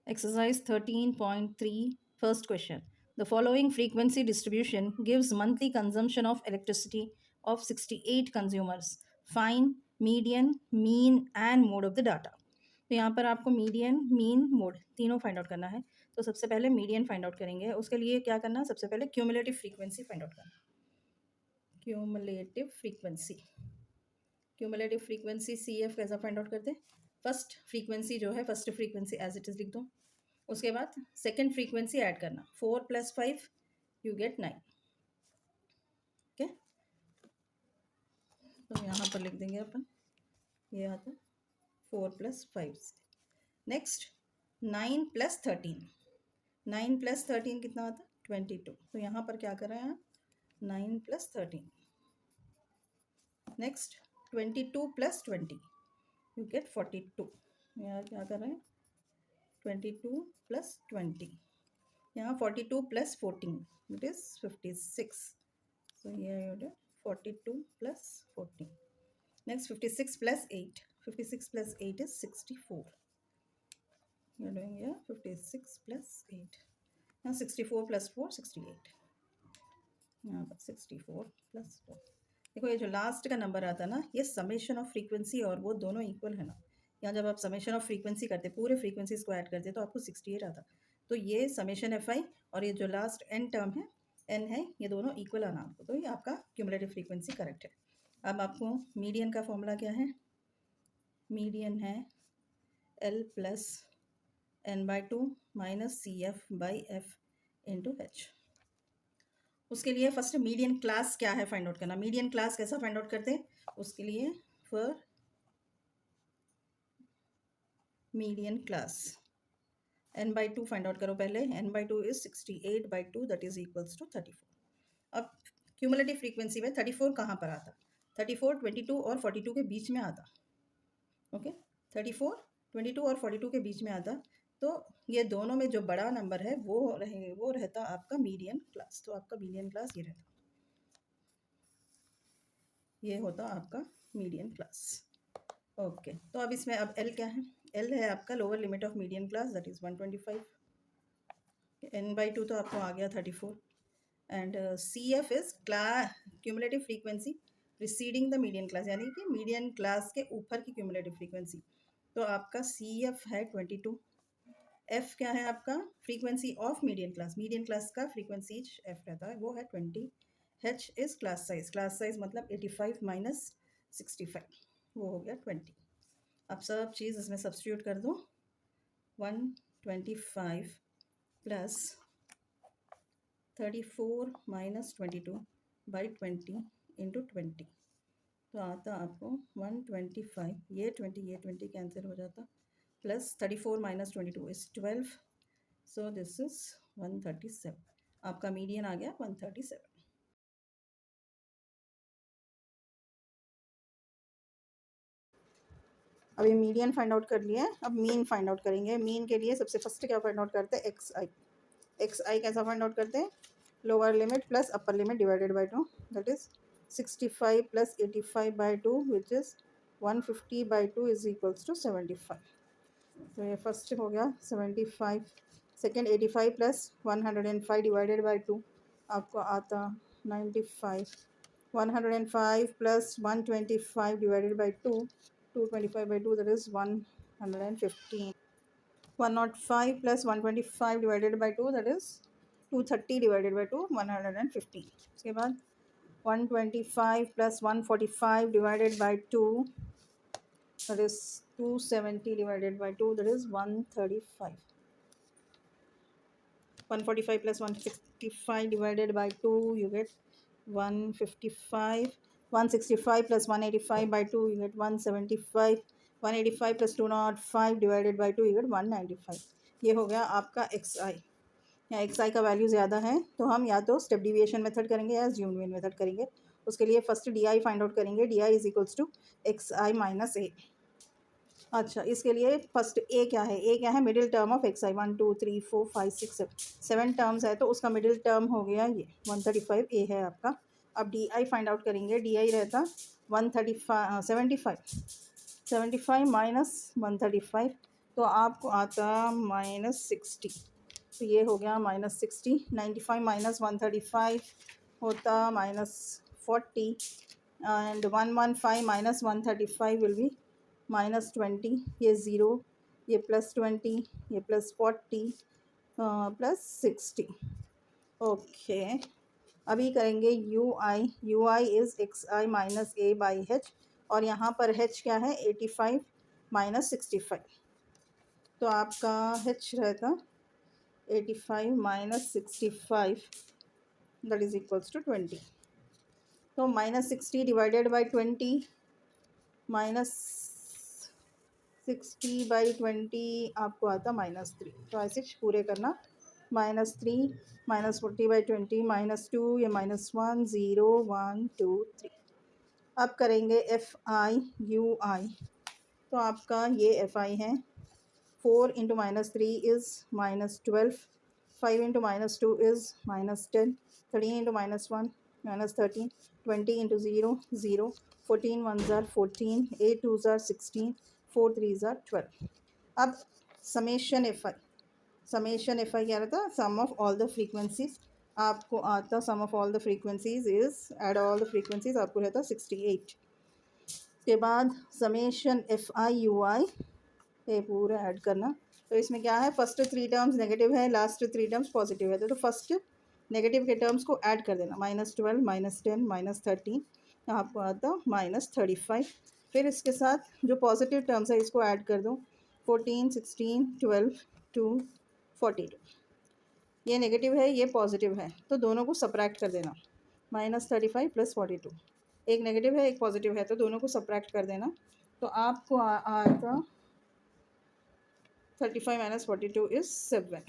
Exercise 13.3, first question. The following frequency distribution gives monthly consumption of electricity of 68 consumers. Find median, mean and mode of the data. तो यहाँ पर आपको median, mean, mode तीनों find out करना है. तो सबसे पहले मीडियन फाइंड आउट करेंगे. उसके लिए क्या करना है? सबसे पहले क्यूमुलेटिव फ्रीक्वेंसी फाइंड आउट करना. Cumulative frequency, cumulative frequency CF कैसा फाइंड आउट करते हैं? फर्स्ट फ्रीक्वेंसी जो है, first frequency as it is लिख दो. उसके बाद सेकेंड फ्रीक्वेंसी ऐड करना. 4 + 5 यू गेट 9. ओके, तो यहाँ पर लिख देंगे अपन, ये आता 4 + 5. नेक्स्ट 9 + 13. 9 + 13 कितना आता? 22. तो यहाँ पर क्या कर रहे हैं? 9 + 13. Next 22 + 20 you get 42. यहाँ क्या कर रहे हैं? 22 + 20. यहाँ 42 + 14 it is 56. So here you do 42 + 14. Next 56 + 8. 56 + 8 is 64. You're doing here 56 + 8. Now 64 + 4 68. यहाँ पर 64 + 4. देखो ये जो लास्ट का नंबर आता है ना, ये समेशन ऑफ फ्रीक्वेंसी और वो दोनों इक्वल है ना. यहाँ जब आप समेशन ऑफ फ्रीक्वेंसी करते, पूरे फ्रीक्वेंसीज को ऐड करते तो आपको 68 आता. तो ये समेशन FI और ये जो लास्ट n टर्म है, n है, ये दोनों इक्वल आना आपको. तो ये आपका क्यूमुलेटिव फ्रीक्वेंसी करेक्ट है. अब आपको मीडियन का फॉर्मूला क्या है? मीडियन है L + n/2 - CF/F × H. उसके लिए फर्स्ट मीडियन क्लास क्या है फाइंड आउट करना. मीडियन क्लास कैसा फाइंड आउट करते हैं? उसके लिए for median class n/2 find out करो पहले. n/2 is 68/2 that is equals to 34. अब क्यूमुलेटिव फ्रीक्वेंसी में 34 कहाँ पर आता? 34 22 और 42 के बीच में आता. ओके, 34 22 और 42 के बीच में आता. तो ये दोनों में जो बड़ा नंबर है वो रहता आपका मीडियन क्लास. तो आपका मीडियन क्लास ये रहता, ये होता आपका मीडियन क्लास. ओके, तो अब इसमें अब L क्या है? L है आपका lower limit of median class that is 125. n/2 तो आपको आ गया 34. And CF is cumulative frequency preceding the median class, यानी कि मीडियन क्लास के ऊपर की क्यूमुलेटिव फ्रीक्वेंसी. तो आपका CF है 22. F क्या है आपका? Frequency of median class. Median class का फ्रीक्वेंसी F रहता है, वो है 20. H is class size. Class size मतलब 85 - 65, वो हो गया 20. अब सब चीज़ इसमें सब्स्टिट्यूट कर दो. 125 + 34 - 22/20 × 20. तो आता आपको 125. ये 20 कैंसिल हो जाता. Plus 34 - 22 is 12. So this is 137. आपका मीडियन आ गया 137. अभी मीडियन फाइंड आउट कर लिया है. अब मीन फाइंड आउट करेंगे. मीन के लिए सबसे फर्स्ट क्या फाइंड आउट करते हैं? XI. XI कैसा फाइंड आउट करते हैं? Lower limit plus upper limit divided by 2, that is 65 + 85/2 which is 150/2 is equals to 75. तो ये फर्स्ट हो गया 75. सेकेंड 85 + 105 डिवाइडेड बाई 2 आपको आता 95. 105 + 125 divided by 2, 225/2 that is 115. 105 + 125 divided by 2 that is 230 divided by 2 115. उसके बाद 125 + 145 divided by 2 that is 270 divided by 2 that is 135. 145 + 165 divided by 2 you get 155. 165 + 185 by 2 you get 175. 185 + 205 divided by 2 you get 195. ये हो गया आपका XI. या XI का value ज़्यादा है तो हम या तो स्टेप डिविएशन मेथड करेंगे या ज़्यूम मीन मेथड करेंगे. उसके लिए फर्स्ट DI फाइंड आउट करेंगे. DI is equals to XI - A. अच्छा, इसके लिए फर्स्ट ए क्या है? ए क्या है? Middle term of XI. 1 2 3 4 5 6 7 terms है, तो उसका मिडिल टर्म हो गया ये 135. ए है आपका. अब DI फाइंड आउट करेंगे. DI रहता 135 75 - 135 तो आपको आता -60। तो ये हो गया -60। 95 - 135 होता -40 एंड 115 - 135 विल बी -20। ये ज़ीरो, ये +20, ये +40 +60। ओके, अभी करेंगे you I is XI - A/H और यहाँ पर H क्या है 85 - 65। तो आपका H रहता 85 - 65 दैट इज इक्वल्स टू 20। तो -60 डिवाइडेड बाई 20 -60/20 आपको आता -3। तो ऐसे पूरे करना -3 -40/20 -2 ये -1 0 1 2 3। अब करेंगे FI/UI। तो आपका ये FI है। 4 × -3 is -12, 5 × -2 is -10, 13 × -1 -13, 20 × 0 0, 14 1s are 14, 8 2s are 16, 4 3s are 12। अब समेशन FI क्या रहता? Sum of all the frequencies. आपको आता sum of all the frequencies is add all the frequencies, आपको रहता 68। के बाद समेशन FI/UI ये पूरा ऐड करना। तो इसमें क्या है, फर्स्ट 3 टर्म्स नेगेटिव है, लास्ट 3 टर्म्स पॉजिटिव है। तो फर्स्ट नेगेटिव के टर्म्स को ऐड कर देना -12 -10 -13 आपको आता -35। फिर इसके साथ जो पॉजिटिव टर्म्स है इसको ऐड कर दो 14 16 12 2 42। ये नेगेटिव है, ये पॉजिटिव है, तो दोनों को सब्ट्रैक्ट कर देना -35 + 42। एक नेगेटिव है एक पॉजिटिव है, तो दोनों को सब्ट्रैक्ट कर देना। तो आपको आता 35 - 42 इज 7,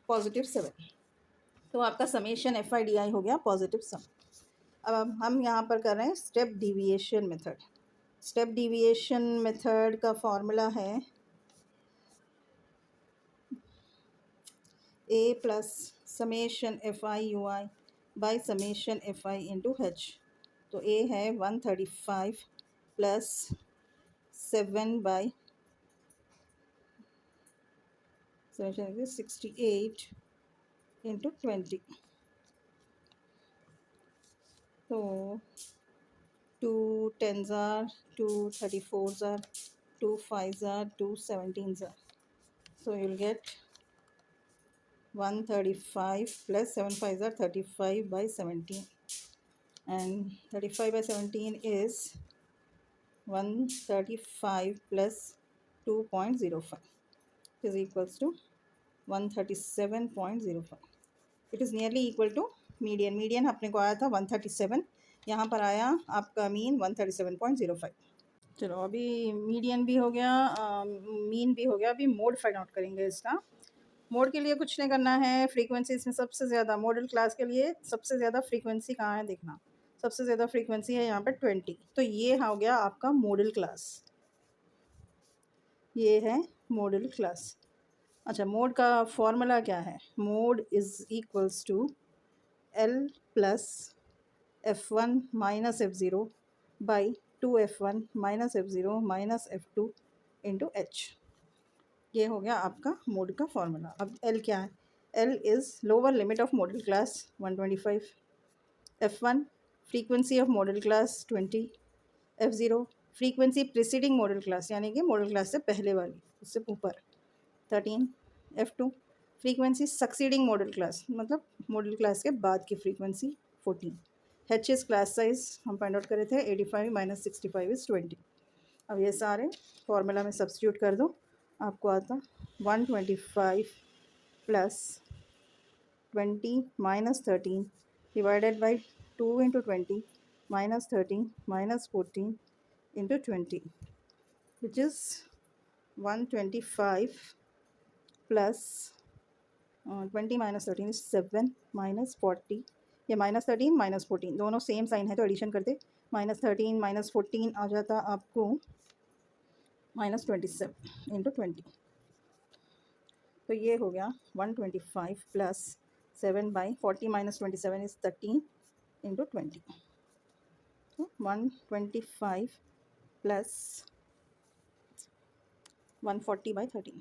+7। तो आपका समेशन FI/DI हो गया पॉजिटिव सम। अब हम यहाँ पर कर रहे हैं step deviation method. Step deviation method का फॉर्मूला है A + summation FI/UI by summation FI × H। तो A है 135 + 7/, समेशन 68 × 20। तो 2 10s are 2 34s are 2 5s are 2 17s are, so you'll get 135 + 7 5s are 35/17, and 35/17 is 135 + 2.05 is equals to 137.05। It is nearly equal to median अपने को आया था 137, यहाँ पर आया आपका मीन 137.05। चलो अभी मीडियन भी हो गया, मीन भी हो गया। अभी मोड फाइंड आउट करेंगे इसका। मोड के लिए कुछ नहीं करना है। फ्रीक्वेंसी इसमें सबसे ज़्यादा मॉडल क्लास के लिए सबसे ज़्यादा फ्रीक्वेंसी कहाँ है देखना। सबसे ज़्यादा फ्रीक्वेंसी है यहाँ पर 20। तो ये हो गया आपका मॉडल क्लास, ये है मॉडल क्लास। अच्छा, मोड का फॉर्मूला क्या है? Mode is equals to L + F1 - F0 by 2F1 - F0 - F2 × H। ये हो गया आपका मोड का फॉर्मूला। अब L क्या है? L is lower limit of model class 125, F1 frequency of model class 20, F0 frequency preceding model class यानी कि मॉडल क्लास से पहले वाली, उससे ऊपर 13, F2 frequency succeeding model class मतलब मॉडल क्लास के बाद की frequency 14। H is class size हम फाइंड आउट करे थे 85 - 65 इज़ 20। अब ये सारे फॉर्मूला में सब्स्टिट्यूट कर दो, आपको आता 125 + 20 - 13 divided by 2 × 20 -13 -14 × 20 which is 125 + 20 - 13 is 7 -40। ये -13 -14 दोनों सेम साइन है तो एडिशन करते -13 -14 आ जाता आपको -27 × 20। तो ये हो गया 125 + 7/40 -27 इज 13 × 20। तो 125 + 140/13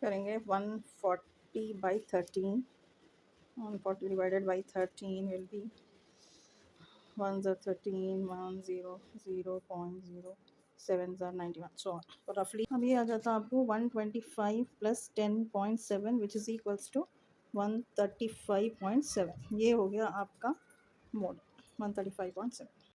करेंगे। 140/13, 140 divided by 13 will be 1s are 13, 1 0 0.0 7s are 91 so on. तो रफली अब ये आ जाता है आपको 125 plus 10.7 which is equals to 135.7। ये हो गया आपका मोड 135.7।